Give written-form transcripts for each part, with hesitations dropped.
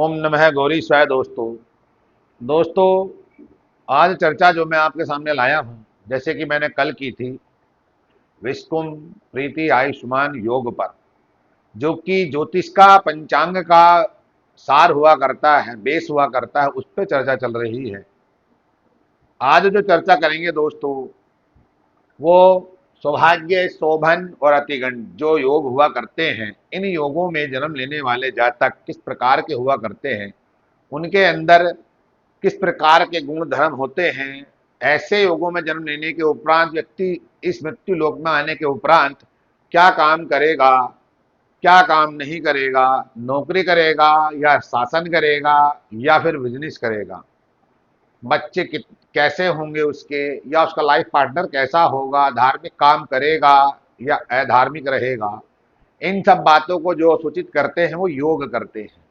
ओम नमः गौरी स्वाय। दोस्तों, आज चर्चा जो मैं आपके सामने लाया हूं, जैसे कि मैंने कल की थी, विश्वम प्रीति आयुष्मान योग पर, जो कि ज्योतिष का पंचांग का सार हुआ करता है, बेस हुआ करता है, उस पर चर्चा चल रही है। आज जो चर्चा करेंगे दोस्तों, वो सौभाग्य, शोभन और अतिगंड जो योग हुआ करते हैं, इन योगों में जन्म लेने वाले जातक किस प्रकार के हुआ करते हैं, उनके अंदर किस प्रकार के गुण धर्म होते हैं। ऐसे योगों में जन्म लेने के उपरांत व्यक्ति इस मृत्यु लोक में आने के उपरांत क्या काम करेगा, क्या काम नहीं करेगा, नौकरी करेगा या शासन करेगा या फिर बिजनेस करेगा, बच्चे कैसे होंगे उसके, या उसका लाइफ पार्टनर कैसा होगा, धार्मिक काम करेगा या अधार्मिक रहेगा, इन सब बातों को जो सूचित करते हैं वो योग करते हैं।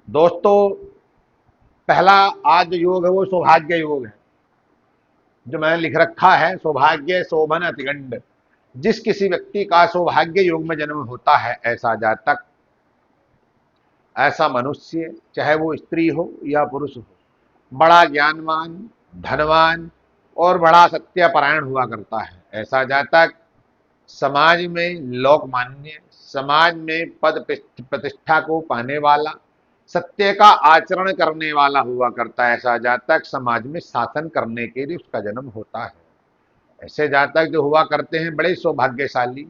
दोस्तों, पहला आज जो योग है वो सौभाग्य योग है, जो मैंने लिख रखा है, सौभाग्य शोभन अतिगंड। जिस किसी व्यक्ति का सौभाग्य योग में जन्म होता है, ऐसा जातक, ऐसा मनुष्य, चाहे वो स्त्री हो या पुरुष हो, बड़ा ज्ञानवान, धनवान और बड़ा सत्यपरायण हुआ करता है। ऐसा जातक समाज में लोकमान्य, समाज में पद प्रतिष्ठा को पाने वाला, सत्य का आचरण करने वाला हुआ करता है। ऐसा जातक समाज में शासन करने के लिए उसका जन्म होता है। ऐसे जातक जो हुआ करते हैं बड़े सौभाग्यशाली।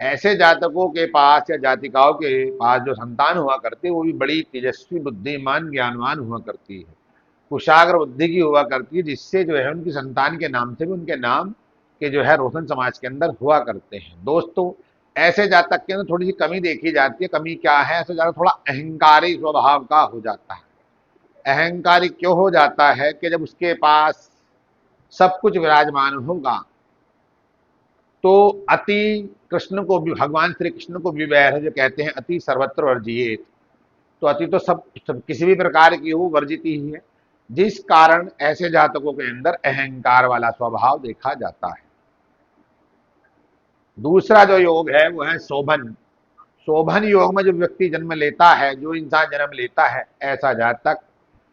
ऐसे जातकों के पास या जातिकाओं के पास जो संतान हुआ करती है, वो भी बड़ी तेजस्वी, बुद्धिमान, ज्ञानवान हुआ करती है, कुशाग्र बुद्धि की हुआ करती है, जिससे जो है उनकी संतान के नाम से भी उनके नाम के जो है रोशन समाज के अंदर हुआ करते हैं। दोस्तों, ऐसे जातक के अंदर थोड़ी सी कमी देखी जाती है। कमी क्या है? ऐसे जातक थोड़ा अहंकारी स्वभाव का हो जाता है। अहंकारी क्यों हो जाता है? कि जब उसके पास सब कुछ विराजमान होगा तो अति, कृष्ण को भी, भगवान श्री कृष्ण को भी वैर है, जो कहते हैं अति सर्वत्र वर्जिएत। तो अति तो सब किसी भी प्रकार की वो वर्जित ही है, जिस कारण ऐसे जातकों के अंदर अहंकार वाला स्वभाव देखा जाता है। दूसरा जो योग है वो है शोभन। शोभन योग में जो व्यक्ति जन्म लेता है, जो इंसान जन्म लेता है, ऐसा जातक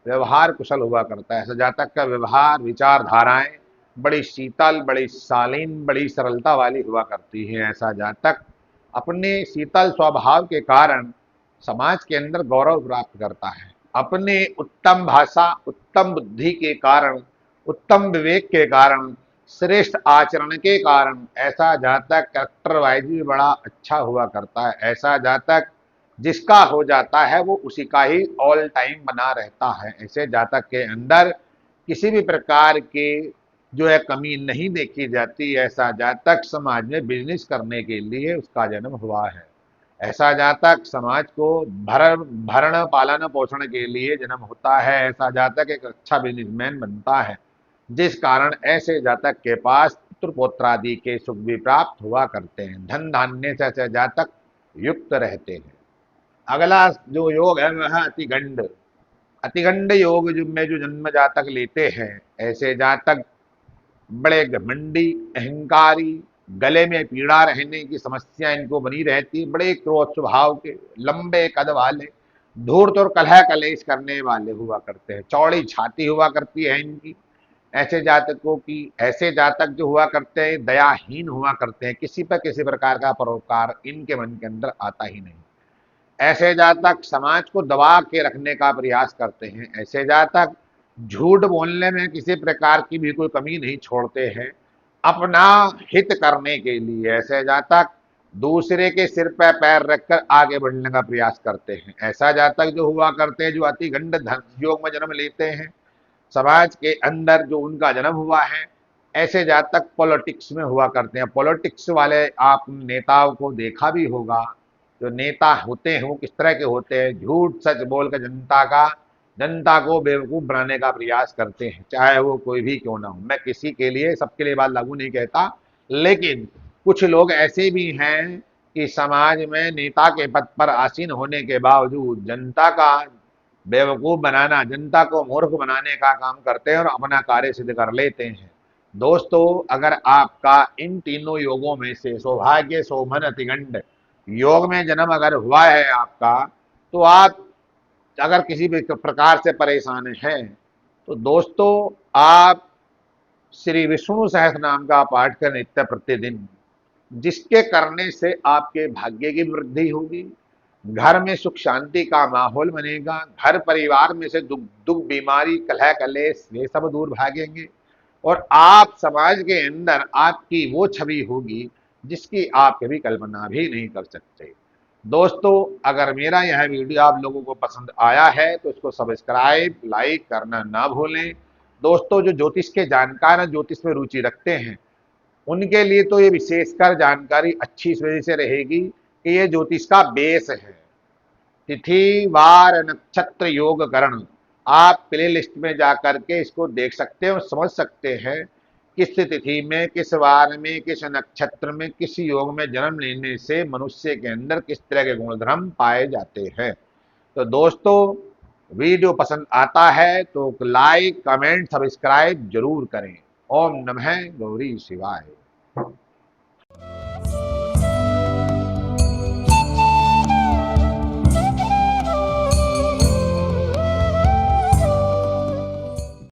व्यवहार कुशल हुआ करता है। ऐसा जातक का व्यवहार, विचारधाराएं बड़ी शीतल, बड़ी शालीन, बड़ी सरलता वाली हुआ करती है। ऐसा जातक अपने शीतल स्वभाव के कारण समाज के अंदर गौरव प्राप्त करता है। अपने उत्तम भाषा, उत्तम बुद्धि के कारण, उत्तम विवेक के कारण, श्रेष्ठ आचरण के कारण ऐसा जातक कैरेक्टर वाइज भी बड़ा अच्छा हुआ करता है। ऐसा जातक जिसका हो जाता है वो उसी का ही ऑल टाइम बना रहता है। ऐसे जातक के अंदर किसी भी प्रकार के जो है कमी नहीं देखी जाती। ऐसा जातक समाज में बिजनेस करने के लिए उसका जन्म हुआ है। ऐसा जातक समाज को भरण पालन पोषण के लिए जन्म होता है। ऐसा जातक एक अच्छा बिजनेसमैन बनता है, जिस कारण ऐसे जातक के पास पुत्र पौत्रादि के सुख भी प्राप्त हुआ करते हैं। धन धान्य से ऐसे जातक युक्त रहते हैं। अगला जो योग है वह है अतिगंड। अतिगंड योग में जो जन्म जातक लेते हैं, ऐसे जातक बड़े घमंडी, अहंकारी, गले में पीड़ा रहने की समस्या इनको बनी रहती, बड़े क्रोध स्वभाव के, लंबे कद वाले, धूर्त और कलह कलेश करने वाले हुआ करते हैं। चौड़ी छाती हुआ करती है इनकी, ऐसे जातकों की। ऐसे जातक जो हुआ करते हैं दयाहीन हुआ करते हैं, किसी पर किसी प्रकार का परोपकार इनके मन के अंदर आता ही नहीं। ऐसे जातक समाज को दबा के रखने का प्रयास करते हैं। ऐसे जातक झूठ बोलने में किसी प्रकार की भी कोई कमी नहीं छोड़ते हैं, अपना हित करने के लिए। ऐसे जातक दूसरे के सिर पर पैर रखकर आगे बढ़ने का प्रयास करते हैं। ऐसा जातक जो हुआ करते हैं, जो अति गंड धन योग में जन्म लेते हैं, समाज के अंदर जो उनका जन्म हुआ है, ऐसे जातक पॉलिटिक्स में हुआ करते हैं। पॉलिटिक्स वाले आप नेताओं को देखा भी होगा, जो नेता होते हैं वो किस तरह के होते हैं। झूठ सच बोलकर जनता को बेवकूफ बनाने का प्रयास करते हैं, चाहे वो कोई भी क्यों ना हो। मैं किसी के लिए, सबके लिए बात लागू नहीं कहता, लेकिन कुछ लोग ऐसे भी हैं कि समाज में नेता के पद पर आसीन होने के बावजूद जनता का बेवकूफ बनाना, जनता को मूर्ख बनाने का काम करते हैं और अपना कार्य सिद्ध कर लेते हैं। दोस्तों, अगर आपका इन तीनों योगों में से सौभाग्य, शोभन, अतिगंड योग में जन्म अगर हुआ है आपका, तो आप अगर किसी भी प्रकार से परेशान हैं तो दोस्तों आप श्री विष्णु सहस्त्र नाम का पाठ करें नित्य प्रतिदिन, जिसके करने से आपके भाग्य की वृद्धि होगी, घर में सुख शांति का माहौल बनेगा, घर परिवार में से दुख दुख बीमारी कलह कलेश ये सब दूर भागेंगे और आप समाज के अंदर आपकी वो छवि होगी जिसकी आप कभी कल्पना भी नहीं कर सकते। दोस्तों अगर मेरा यह वीडियो आप लोगों को पसंद आया है तो इसको सब्सक्राइब लाइक करना ना भूलें। दोस्तों जो ज्योतिष के जानकार हैं, ज्योतिष में रुचि रखते हैं, उनके लिए तो ये विशेषकर जानकारी अच्छी इस वजह से रहेगी कि ये ज्योतिष का बेस है। तिथि वार नक्षत्र योग करण आप प्ले लिस्ट में जाकर के इसको देख सकते हैं और समझ सकते हैं किस तिथि में, किस वार में, किस नक्षत्र में, किस योग में जन्म लेने से मनुष्य के अंदर किस तरह के गुणधर्म पाए जाते हैं। तो दोस्तों वीडियो पसंद आता है तो लाइक कमेंट सब्सक्राइब जरूर करें। ओम नमः गौरी शिवाय।